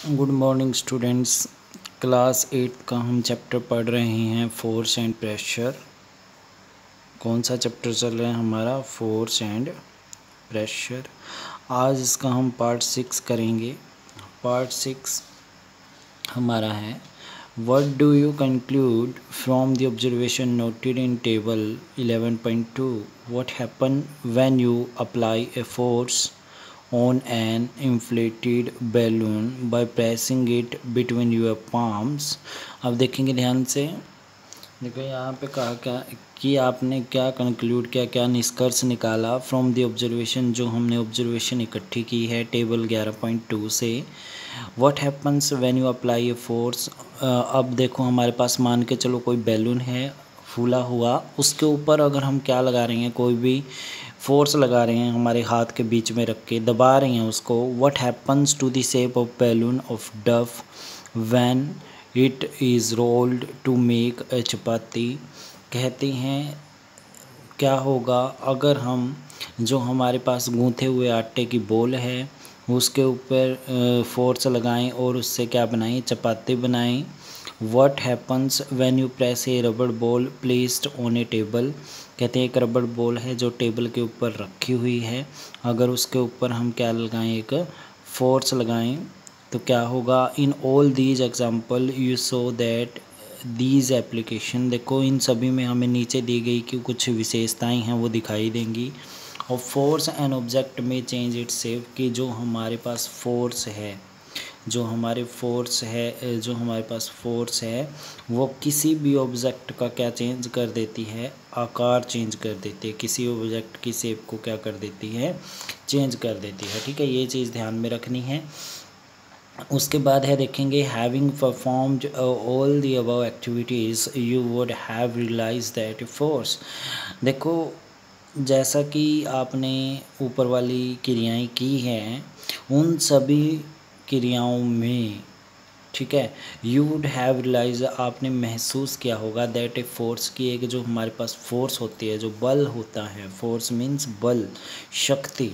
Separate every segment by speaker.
Speaker 1: Good morning students. Class 8 का हम chapter पढ़ रहे हैं फोर्स एंड प्रेशर। कौन सा चैप्टर चल रहा है हमारा? Force and pressure. आज इसका हम पार्ट 6 करेंगे। पार्ट 6 हमारा है what do you conclude from the observation noted in table 11.2 what happen when you apply a force on an inflated balloon by pressing it between your palms। अब देखेंगे ध्यान से। देखो यहाँ पे कहा क्या कि आपने क्या कंक्लूड किया, क्या निष्कर्ष निकाला फ्रॉम द ऑब्जर्वेशन, जो हमने ऑब्जर्वेशन इकट्ठी की है टेबल 11.2 से। What happens when you apply a force. अब देखो हमारे पास मान के चलो कोई बैलून है फूला हुआ, उसके ऊपर अगर हम क्या लगा रहे हैं, कोई भी फोर्स लगा रहे हैं, हमारे हाथ के बीच में रख के दबा रहे हैं उसको। What happens to the shape of balloon of dough when it is rolled to make a chapati. कहते हैं क्या होगा अगर हम जो हमारे पास गूंथे हुए आटे की बोल है उसके ऊपर फोर्स लगाएं और उससे क्या बनाएं, चपाती बनाएं। What happens when you press a rubber ball placed on a table. कहते हैं एक रबड़ बॉल है जो टेबल के ऊपर रखी हुई है, अगर उसके ऊपर हम क्या लगाएं, एक फोर्स लगाएं तो क्या होगा। In all these example you so that these application. देखो इन सभी में हमें नीचे दी गई कि कुछ विशेषताएं हैं वो दिखाई देंगी। और फोर्स एंड ऑब्जेक्ट में चेंज इट्स शेप, कि जो हमारे पास फोर्स है, जो हमारे पास फोर्स है वो किसी भी ऑब्जेक्ट का क्या चेंज कर देती है, आकार चेंज कर देती है, किसी ऑब्जेक्ट की शेप को क्या कर देती है, चेंज कर देती है। ठीक है, ये चीज़ ध्यान में रखनी है। उसके बाद है देखेंगे having performed all the above activities you would have realise that force. देखो जैसा कि आपने ऊपर वाली क्रियाएं की हैं उन सभी क्रियाओं में, ठीक है, यू वुड हैव रियलाइज, आपने महसूस किया होगा दैट ए फोर्स की, एक जो हमारे पास फोर्स होती है, जो बल होता है, फोर्स मीन्स बल, शक्ति।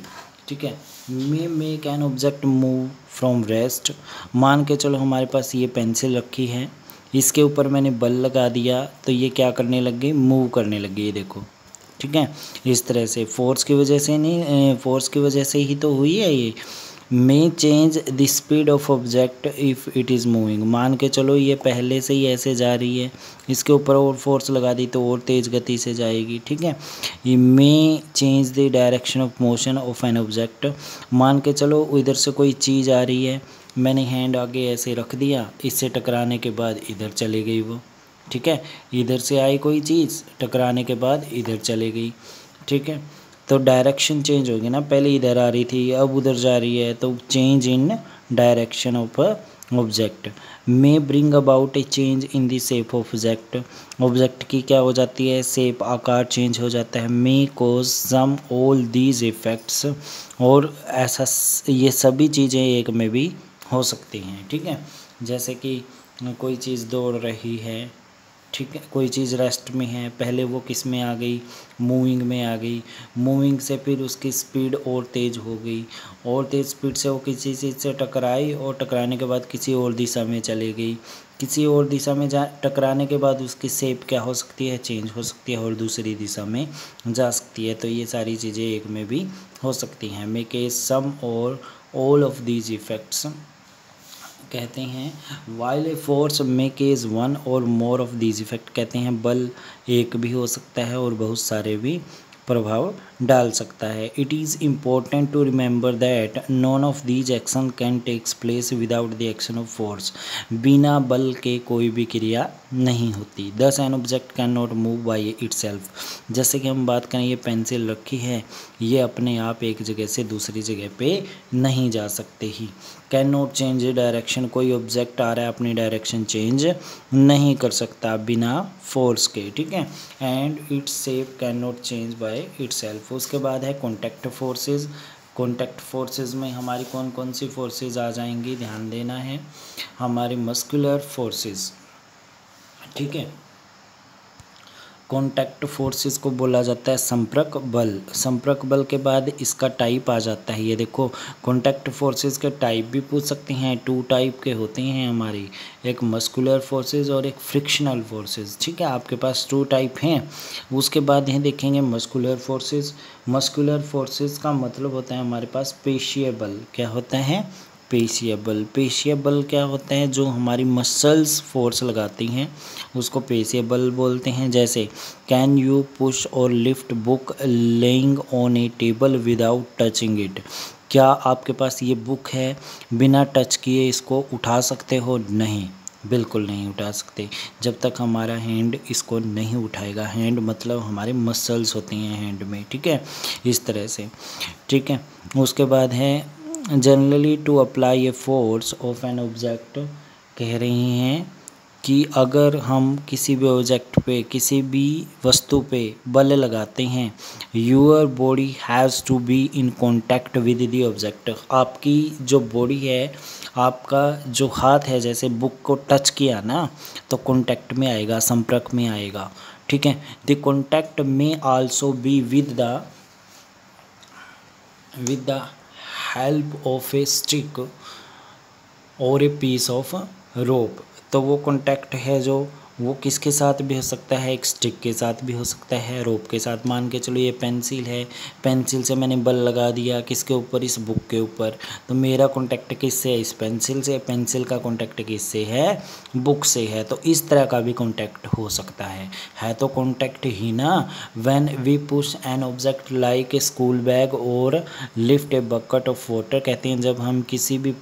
Speaker 1: ठीक है, may make an object move from rest. मान के चलो हमारे पास ये पेंसिल रखी है, इसके ऊपर मैंने बल लगा दिया तो ये क्या करने लग गई, मूव करने लग गई। देखो ठीक है, इस तरह से फोर्स की वजह से नहीं, फोर्स की वजह से ही तो हुई है ये। मे change the speed of object if it is moving. मान के चलो ये पहले से ही ऐसे जा रही है, इसके ऊपर और फोर्स लगा दी तो और तेज़ गति से जाएगी। ठीक है, ये मे change the direction of motion of an object. मान के चलो इधर से कोई चीज़ आ रही है, मैंने हैंड आगे ऐसे रख दिया, इससे टकराने के बाद इधर चली गई वो। ठीक है, इधर से आई कोई चीज़, टकराने के बाद इधर चली गई। ठीक है, तो डायरेक्शन चेंज होगी ना, पहले इधर आ रही थी अब उधर जा रही है, तो change in direction of object. May bring about A change in the shape of object. Object की क्या हो जाती है, शेप, आकार चेंज हो जाता है। मे कोज सम ऑल दीज इफेक्ट्स, और ऐसा ये सभी चीज़ें एक में भी हो सकती हैं। ठीक है, जैसे कि कोई चीज़ दौड़ रही है, ठीक है, कोई चीज़ रेस्ट में है, पहले वो किस में आ गई, मूविंग में आ गई, मूविंग से फिर उसकी स्पीड और तेज़ हो गई, और तेज़ स्पीड से वो किसी चीज़ से टकराई और टकराने के बाद किसी और दिशा में चली गई, किसी और दिशा में जा टकराने के बाद उसकी शेप क्या हो सकती है, चेंज हो सकती है और दूसरी दिशा में जा सकती है। तो ये सारी चीज़ें एक में भी हो सकती हैं। मेक ए सम और ऑल ऑफ दीज इफेक्ट्स। कहते हैं while a force make is one और मोर ऑफ दीज इफेक्ट। कहते हैं बल एक भी हो सकता है और बहुत सारे भी प्रभाव डाल सकता है। It is important to remember that none of these action can takes place without the action of force. बिना बल के कोई भी क्रिया नहीं होती। Thus an object can not move by itself. जैसे कि हम बात करें, ये पेंसिल रखी है, ये अपने आप एक जगह से दूसरी जगह पे नहीं जा सकते ही। कैन नॉट चेंज डायरेक्शन, कोई ऑब्जेक्ट आ रहा है अपनी डायरेक्शन चेंज नहीं कर सकता बिना फोर्स के। ठीक है, and its shape can not change by itself. उसके बाद है कॉन्टैक्ट फोर्सेस। कॉन्टैक्ट फोर्सेस में हमारी कौन कौन सी फोर्सेस आ जाएंगी, ध्यान देना है। हमारी मस्कुलर फोर्सेस, ठीक है, कॉन्टैक्ट फोर्सेस को बोला जाता है संपर्क बल। संपर्क बल के बाद इसका टाइप आ जाता है, ये देखो कॉन्टैक्ट फोर्सेस के टाइप भी पूछ सकते हैं। 2 टाइप के होते हैं हमारी, एक मस्कुलर फोर्सेस और एक फ्रिक्शनल फोर्सेस। ठीक है, आपके पास 2 टाइप हैं। उसके बाद यहाँ देखेंगे मस्कुलर फोर्सेस। मस्कुलर फोर्सेस का मतलब होता है हमारे पास पेशीय बल। क्या होता है? पेशीय बल। पेशीय बल क्या होता है? जो हमारी मसल्स फोर्स लगाती हैं उसको पेशीय बल बोलते हैं। जैसे कैन यू पुश और lift book laying on a table without touching it. क्या आपके पास ये बुक है, बिना टच किए इसको उठा सकते हो? नहीं, बिल्कुल नहीं उठा सकते, जब तक हमारा हैंड इसको नहीं उठाएगा। हैंड मतलब हमारे मसल्स होती हैं हैंड में। ठीक है, इस तरह से। ठीक है, उसके बाद है generally to apply a force of an object. कह रही हैं कि अगर हम किसी भी ऑब्जेक्ट पे, किसी भी वस्तु पे बल लगाते हैं, your body has to be in contact with the object. आपकी जो बॉडी है, आपका जो हाथ है, जैसे बुक को टच किया ना तो कॉन्टैक्ट में आएगा, संपर्क में आएगा। ठीक है, द कॉन्टैक्ट में also be with the help of A stick और ए पीस ऑफ रोप। तो वो कॉन्टैक्ट है जो वो किसके साथ भी हो सकता है? एक स्टिक के साथ भी हो सकता है, रोप के साथ। मान के चलो ये पेंसिल है, पेंसिल से मैंने बल लगा दिया किसके ऊपर? इस बुक के ऊपर। तो मेरा कॉन्टैक्ट किससे है? इस पेंसिल से। पेंसिल का कॉन्टैक्ट किससे है? बुक से है। तो इस तरह का भी कॉन्टैक्ट हो सकता है तो कॉन्टैक्ट ही ना। When we push an object like a school bag और lift a bucket of water. कहते हैं जब हम किसी भी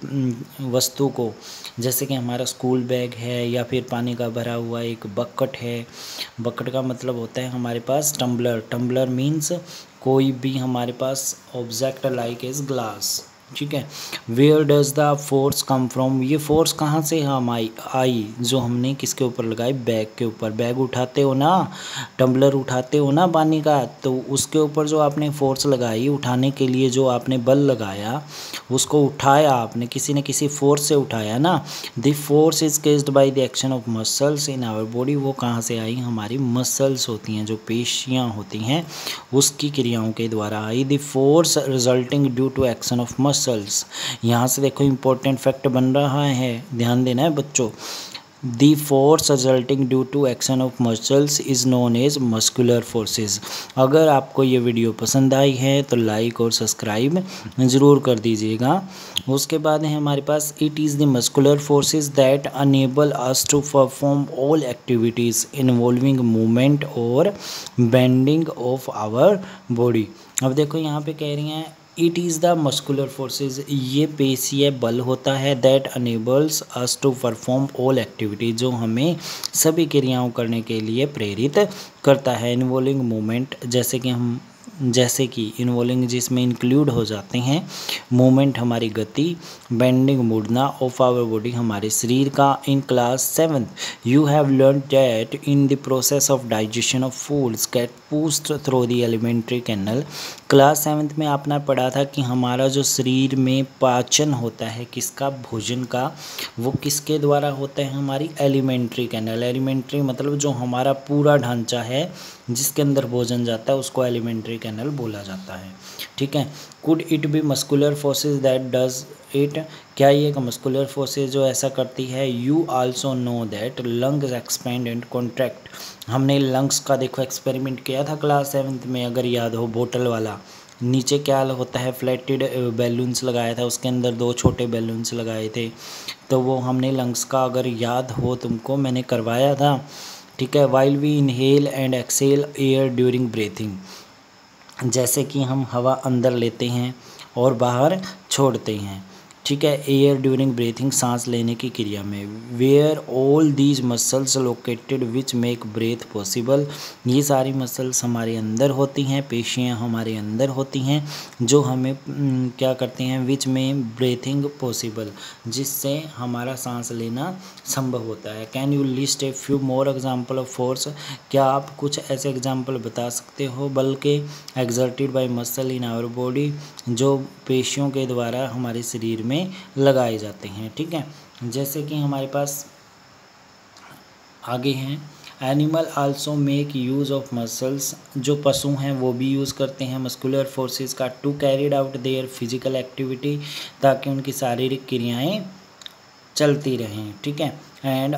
Speaker 1: वस्तु को, जैसे कि हमारा स्कूल बैग है या फिर पानी का भरा हुआ एक बकेट है। बकेट का मतलब होता है हमारे पास टम्बलर। टम्बलर मीन्स कोई भी हमारे पास ऑब्जेक्ट लाइक एज ग्लास। ठीक है, where does the force come from. ये फोर्स कहाँ से हम आई जो हमने किसके ऊपर लगाई? बैग के ऊपर। बैग उठाते हो ना, टम्बलर उठाते हो ना पानी का, तो उसके ऊपर जो आपने फोर्स लगाई उठाने के लिए, जो आपने बल लगाया, उसको उठाया आपने, किसी न किसी फोर्स से उठाया ना। The force is caused by the action of muscles in our body. वो कहाँ से आई? हमारी मसल्स होती हैं, जो पेशियाँ होती हैं, उसकी क्रियाओं के द्वारा आई। The force resulting due to action of muscles. यहाँ से देखो इंपॉर्टेंट फैक्ट बन रहा है, ध्यान देना है बच्चों। The force resulting due to action of muscles is known as muscular forces। अगर आपको ये वीडियो पसंद आई है तो लाइक और सब्सक्राइब ज़रूर कर दीजिएगा। उसके बाद है हमारे पास it is the muscular forces that enable us to perform all activities involving movement और बेंडिंग ऑफ आवर बॉडी। अब देखो यहाँ पे कह रही हैं it is the muscular forces. ये पेशीय बल होता है that enables us to perform all activity, जो हमें सभी क्रियाओं करने के लिए प्रेरित करता है। इन्वॉल्विंग मूवमेंट, जैसे कि इन्वॉल्विंग जिसमें इंक्लूड हो जाते हैं मूवमेंट हमारी गति, बेंडिंग मुड़ना ऑफ आवर बॉडी हमारे शरीर का। In class 7th you have learn that in the process of digestion of foods get pushed through the alimentary canal. Class 7th में आपने पढ़ा था कि हमारा जो शरीर में पाचन होता है किसका? भोजन का। वो किसके द्वारा होता है? हमारी एलिमेंट्री कैनल। एलिमेंट्री मतलब जो हमारा पूरा ढांचा है जिसके अंदर भोजन जाता है उसको एलिमेंट्री कैनल बोला जाता है। ठीक है, could it be muscular forces that does it. क्या ये एक मस्कुलर फोर्सेज जो ऐसा करती है? You also know that lungs expand and contract. हमने लंग्स का देखो एक्सपेरिमेंट किया था क्लास 7th में, अगर याद हो, बोतल वाला। नीचे क्या होता है? फ्लैटेड बैलून्स लगाया था, उसके अंदर 2 छोटे बैलून्स लगाए थे। तो वो हमने लंग्स का, अगर याद हो तुमको, मैंने करवाया था। ठीक है, while we inhale and exhale air during breathing. जैसे कि हम हवा अंदर लेते हैं और बाहर छोड़ते हैं। ठीक है, एयर ड्यूरिंग ब्रीथिंग, सांस लेने की क्रिया में। Where all these muscles located which make breath possible. ये सारी मसल्स हमारे अंदर होती हैं, पेशियाँ हमारे अंदर होती हैं, जो हमें क्या करते हैं? विच में ब्रीथिंग पॉसिबल, जिससे हमारा सांस लेना संभव होता है। Can you list a few more example of force. क्या आप कुछ ऐसे एग्जाम्पल बता सकते हो बल के? Exerted by muscle in our body, जो पेशियों के द्वारा हमारे शरीर में लगाए जाते हैं। ठीक है, जैसे कि हमारे पास आगे हैं animal also make use of muscles, जो पशु हैं वो भी यूज़ करते हैं मस्कुलर फोर्सेस का to carried out their physical activity, ताकि उनकी शारीरिक क्रियाएं चलती रहें, ठीक है। एंड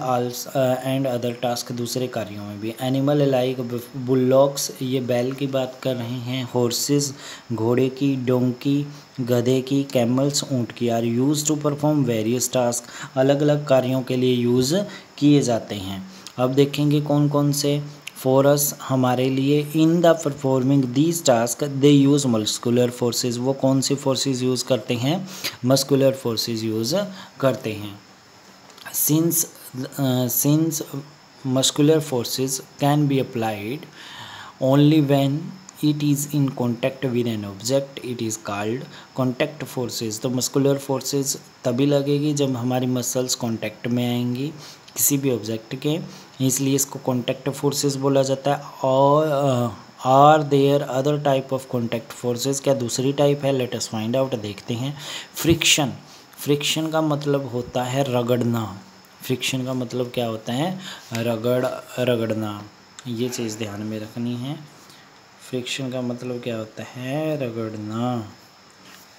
Speaker 1: अदर टास्क, दूसरे कार्यों में भी। एनिमल लाइक बुलॉक्स, ये बैल की बात कर रहे हैं, हॉर्सेस घोड़े की, डोंकी गधे की, कैमल्स ऊँट की, are use to perform various task, अलग अलग कार्यों के लिए यूज़ किए जाते हैं। अब देखेंगे कौन कौन से। फोरस हमारे लिए, in the performing these task they use muscular forces, वो कौन सी फोर्सेस यूज़ करते हैं, मस्कुलर फोर्सेस यूज़ करते हैं। Since muscular forces can be applied only when it is in contact with an object, it is called contact forces। तो muscular forces तभी लगेगी जब हमारी मसल्स कांटेक्ट में आएंगी किसी भी ऑब्जेक्ट के, इसलिए इसको कॉन्टैक्ट फोर्सेस बोला जाता है। और are there other type of contact forces, क्या दूसरी टाइप है, लेट अस फाइंड आउट, देखते हैं। फ्रिक्शन, फ्रिक्शन का मतलब होता है रगड़ना, फ्रिक्शन का मतलब क्या होता है, रगड़ना, ये चीज़ ध्यान में रखनी है। फ्रिक्शन का मतलब क्या होता है, रगड़ना,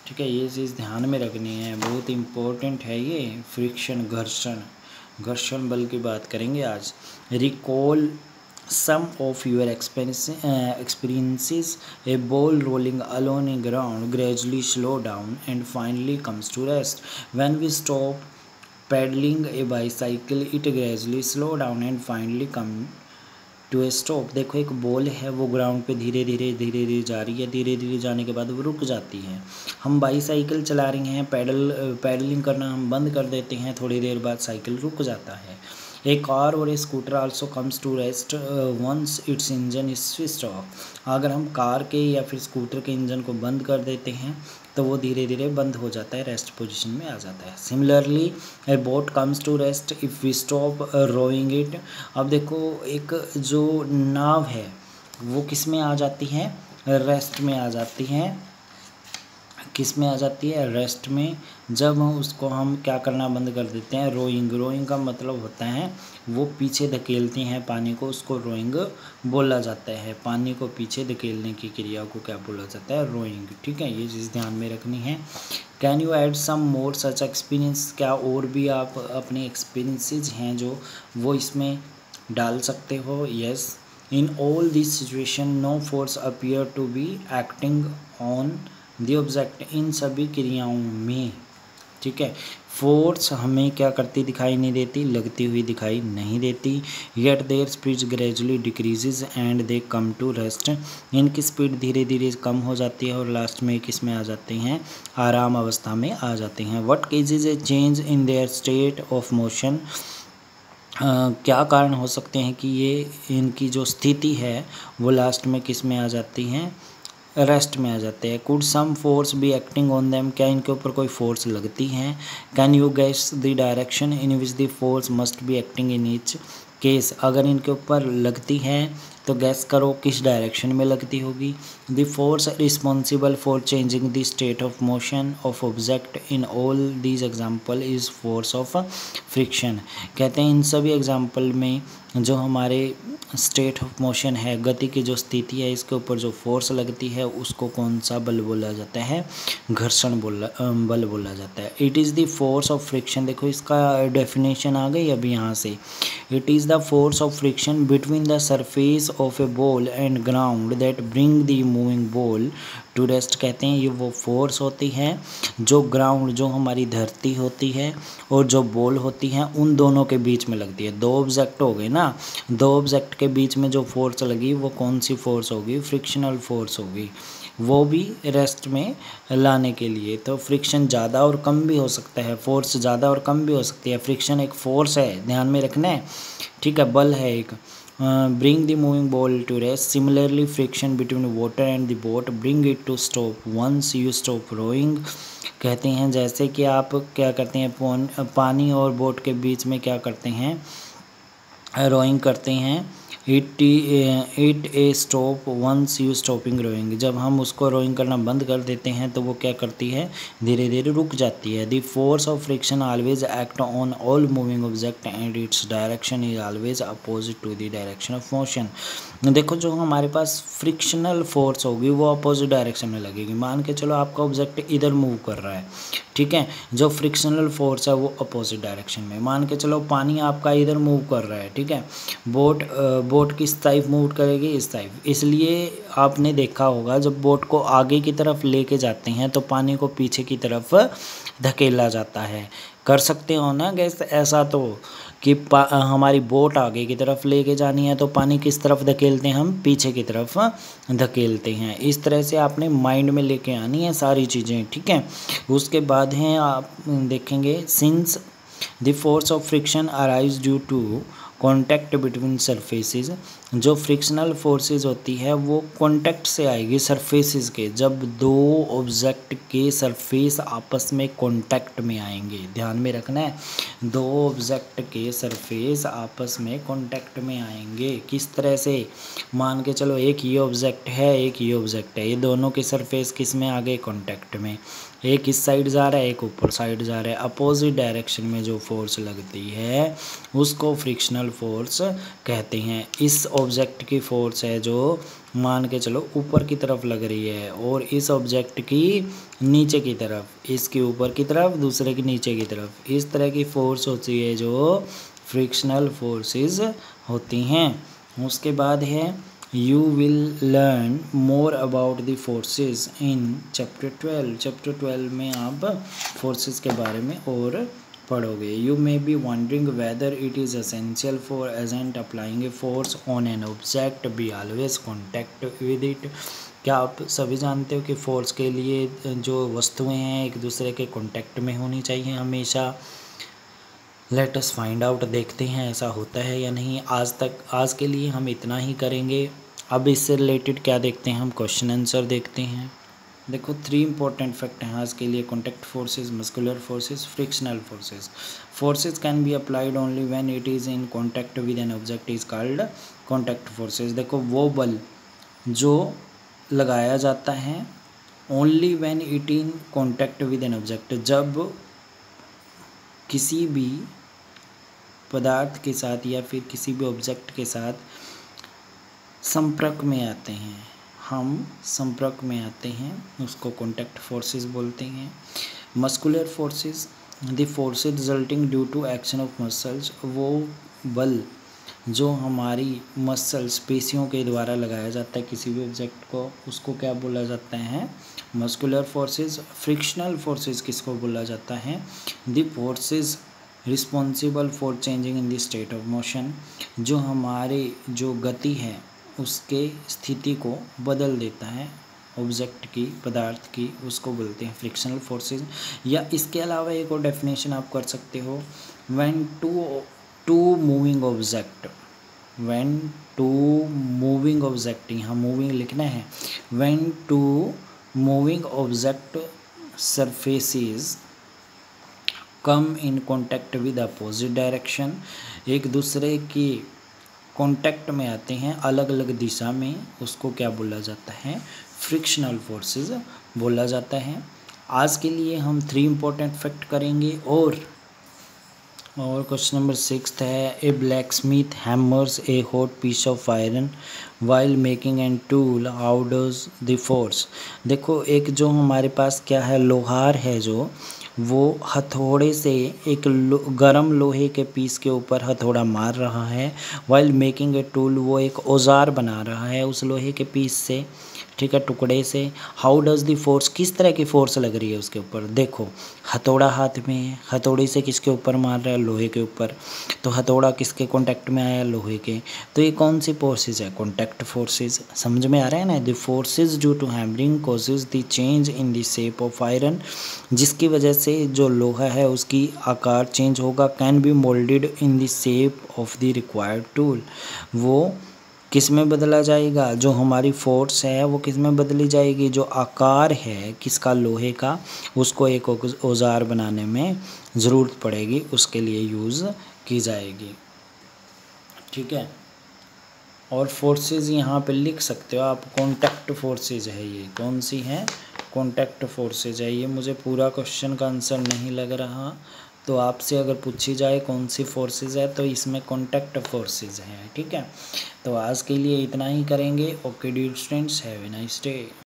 Speaker 1: ठीक है, ये चीज़ ध्यान में रखनी है, बहुत इम्पोर्टेंट है ये। फ्रिक्शन, घर्षण, घर्षण बल की बात करेंगे आज। Recall some of your experiences, a ball rolling along a ground gradually slow down and finally comes to rest. When we stop pedaling a bicycle, it gradually slow down and finally come to a stop। देखो एक ball है, वो ground पे धीरे धीरे जा रही है, धीरे धीरे जाने के बाद वो रुक जाती है। हम बाईसाइकिल चला रहे हैं, पैडलिंग करना हम बंद कर देते हैं, थोड़ी देर बाद साइकिल रुक जाता है। ए कार और a scooter also comes to rest once its engine is switched off. अगर हम कार के या फिर स्कूटर के इंजन को बंद कर देते हैं तो वो धीरे धीरे बंद हो जाता है, रेस्ट पोजीशन में आ जाता है। Similarly a boat comes to rest if we stop rowing it. अब देखो एक जो नाव है वो किस में आ जाती है, रेस्ट में आ जाती है, किस में आ जाती है, रेस्ट में। जब उसको हम क्या करना बंद कर देते हैं, रोइंग, रोइंग का मतलब होता है वो पीछे धकेलती हैं पानी को, उसको रोइंग बोला जाता है। पानी को पीछे धकेलने की क्रिया को क्या बोला जाता है, रोइंग, ठीक है, ये चीज़ ध्यान में रखनी है। Can you add some more such experience, क्या और भी आप अपने एक्सपीरियंसेस हैं जो वो इसमें डाल सकते हो। Yes, in all this situation no force appear to be acting on the object, इन सभी क्रियाओं में, ठीक है, फोर्स हमें क्या करती दिखाई नहीं देती, लगती हुई दिखाई नहीं देती। Yet their speed gradually decreases and they come to rest, इनकी स्पीड धीरे धीरे कम हो जाती है और लास्ट में किस में आ जाते हैं, आराम अवस्था में आ जाते हैं। What causes a change in their state of motion, क्या कारण हो सकते हैं कि ये इनकी जो स्थिति है वो लास्ट में किस में आ जाती हैं, रेस्ट में आ जाते हैं। Could some force be acting on them, क्या इनके ऊपर कोई फोर्स लगती है। Can you guess the direction in which the force must be acting in each case, अगर इनके ऊपर लगती है तो गैस करो किस डायरेक्शन में लगती होगी। The force responsible for changing the state of motion of object in all these example is force of friction, कहते हैं इन सभी एग्जाम्पल में जो हमारे स्टेट ऑफ मोशन है, गति की जो स्थिति है, इसके ऊपर जो फोर्स लगती है उसको कौन सा बल बोला जाता है, घर्षण बल बोला जाता है। It is the force of friction, देखो इसका डेफिनेशन आ गई अभी यहाँ से। It is the force of friction between the surface of a ball and ground that bring the moving ball to rest, कहते हैं ये वो फोर्स होती है जो ग्राउंड, जो हमारी धरती होती है और जो बॉल होती है उन दोनों के बीच में लगती है। दो ऑब्जेक्ट हो गए ना, दो ऑब्जेक्ट के बीच में जो फोर्स लगी वो कौन सी फोर्स होगी, फ्रिक्शनल फोर्स होगी, वो भी रेस्ट में लाने के लिए। तो फ्रिक्शन ज़्यादा और कम भी हो सकता है, फोर्स ज़्यादा और कम भी हो सकती है। फ्रिक्शन एक फोर्स है, ध्यान में रखना है, ठीक है, बल है एक। bring the moving ball to rest, similarly friction between water and the boat bring it to stop once you stop rowing, कहते हैं जैसे कि आप क्या करते हैं, पानी और बोट के बीच में क्या करते हैं, रोइंग करते हैं, it a stop once you stopping rowing. जब हम उसको रोइंग करना बंद कर देते हैं तो वो क्या करती है, धीरे धीरे रुक जाती है। The force of friction always act on all moving object and its direction is always opposite to the direction of motion. देखो जो हमारे पास फ्रिक्शनल फोर्स होगी वो अपोजिट डायरेक्शन में लगेगी। मान के चलो आपका ऑब्जेक्ट इधर मूव कर रहा है, ठीक है, जो फ्रिक्शनल फोर्स है वो अपोजिट डायरेक्शन में। मान के चलो पानी आपका इधर मूव कर रहा है, ठीक है, बोट किस टाइप मूव करेगी, इस टाइप। इसलिए आपने देखा होगा जब बोट को आगे की तरफ लेके जाते हैं तो पानी को पीछे की तरफ धकेला जाता है। कर सकते हो ना गैस ऐसा, तो कि हमारी बोट आगे की तरफ लेके जानी है तो पानी किस तरफ धकेलते हैं, हम पीछे की तरफ धकेलते हैं। इस तरह से आपने माइंड में लेके आनी है सारी चीज़ें, ठीक है। उसके बाद हैं आप देखेंगे, since the force of friction arise due to contact between surfaces. जो फ्रिक्शनल फोर्सेस होती है वो कॉन्टैक्ट से आएगी सरफेसेस के, जब दो ऑब्जेक्ट के सरफेस आपस में कॉन्टैक्ट में आएंगे। ध्यान में रखना है, दो ऑब्जेक्ट के सरफेस आपस में कॉन्टैक्ट में आएंगे। किस तरह से, मान के चलो एक ये ऑब्जेक्ट है, एक ये ऑब्जेक्ट है, ये दोनों के सरफेस किस में आ गए, कॉन्टैक्ट में। एक इस साइड जा रहा है, एक ऊपर साइड जा रहा है। अपोजिट डायरेक्शन में जो फोर्स लगती है उसको फ्रिक्शनल फोर्स कहते हैं। इस ऑब्जेक्ट की फोर्स है जो मान के चलो ऊपर की तरफ लग रही है और इस ऑब्जेक्ट की नीचे की तरफ, इसकी ऊपर की तरफ, दूसरे की नीचे की तरफ। इस तरह की फोर्स होती है जो फ्रिक्शनल फोर्सेस होती हैं। उसके बाद है You will learn more about the forces in chapter 12। Chapter 12 में आप फोर्सेस के बारे में और पढ़ोगे। You may be wondering whether it is essential for agent applying a force on an object be always contact with it। क्या आप सभी जानते हो कि फोर्स के लिए जो वस्तुएं हैं एक दूसरे के कांटेक्ट में होनी चाहिए हमेशा। लेट अस फाइंड आउट, देखते हैं ऐसा होता है या नहीं। आज के लिए हम इतना ही करेंगे। अब इससे रिलेटेड क्या देखते हैं हम, क्वेश्चन आंसर देखते हैं। देखो 3 इंपॉर्टेंट फैक्ट हैं आज के लिए, contact forces, muscular forces, frictional forces. Forces can be applied only when it is in contact with an object is called contact forces. देखो वो बल जो लगाया जाता है only when it in contact with an object, जब किसी भी पदार्थ के साथ या फिर किसी भी ऑब्जेक्ट के साथ संपर्क में आते हैं, हम संपर्क में आते हैं, उसको कॉन्टैक्ट फोर्सेस बोलते हैं। Muscular forces, the forces resulting due to action of muscles, वो बल जो हमारी मसल्स, पेशियों के द्वारा लगाया जाता है किसी भी ऑब्जेक्ट को, उसको क्या बोला जाता है, मस्कुलर फोर्सेस। फ्रिक्शनल फोर्सेस किसको बोला जाता है, the forces responsible for changing in the state of motion, जो हमारे जो गति है उसके स्थिति को बदल देता है ऑब्जेक्ट की, पदार्थ की, उसको बोलते हैं फ्रिक्शनल फोर्सेस। या इसके अलावा एक और डेफिनेशन आप कर सकते हो, when two moving object, when two moving object, यहाँ मूविंग लिखना है, when two moving object surfaces come in contact with opposite direction, एक दूसरे की कॉन्टैक्ट में आते हैं अलग अलग दिशा में, उसको क्या बोला जाता है, फ्रिक्शनल फोर्सेस बोला जाता है। आज के लिए हम 3 इंपॉर्टेंट फैक्ट करेंगे। और क्वेश्चन नंबर 6 है, a blacksmith hammers a hot piece of iron while making an tool, how does the force. देखो एक जो हमारे पास क्या है, लोहार है जो, वो हथौड़े से एक गरम लोहे के पीस के ऊपर हथौड़ा मार रहा है। वाइल मेकिंग ए टूल, वो एक औजार बना रहा है उस लोहे के पीस से, ठीक है, टुकड़े से। हाउ डज द फोर्स, किस तरह की फोर्स लग रही है उसके ऊपर। देखो हथौड़ा हाथ में है, हथौड़े से किसके ऊपर मार रहा है, लोहे के ऊपर, तो हथौड़ा किसके कांटेक्ट में आया, लोहे के। तो ये कौन सी फोर्सेस है, कॉन्टैक्ट फोर्सेस। समझ में आ रहा है ना। The forces due to hammering causes the change in the shape of iron, जिसकी वजह से जो लोहा है उसकी आकार चेंज होगा। Can be moulded in the shape of the required tool, वो किस में बदला जाएगा, जो हमारी फोर्स है वो किस में बदली जाएगी, जो आकार है किसका, लोहे का, उसको एक औजार बनाने में ज़रूरत पड़ेगी, उसके लिए यूज़ की जाएगी, ठीक है। और फोर्सेस यहाँ पे लिख सकते हो आप, कॉन्टैक्ट फोर्सेज है ये, कौन सी हैं, कॉन्टैक्ट फोर्सेज है ये। मुझे पूरा क्वेश्चन का आंसर नहीं लग रहा, तो आपसे अगर पूछी जाए कौन सी फोर्सेज है तो इसमें कॉन्टैक्ट फोर्सेज है, ठीक है। तो आज के लिए इतना ही करेंगे। Okay dear students, have a nice day.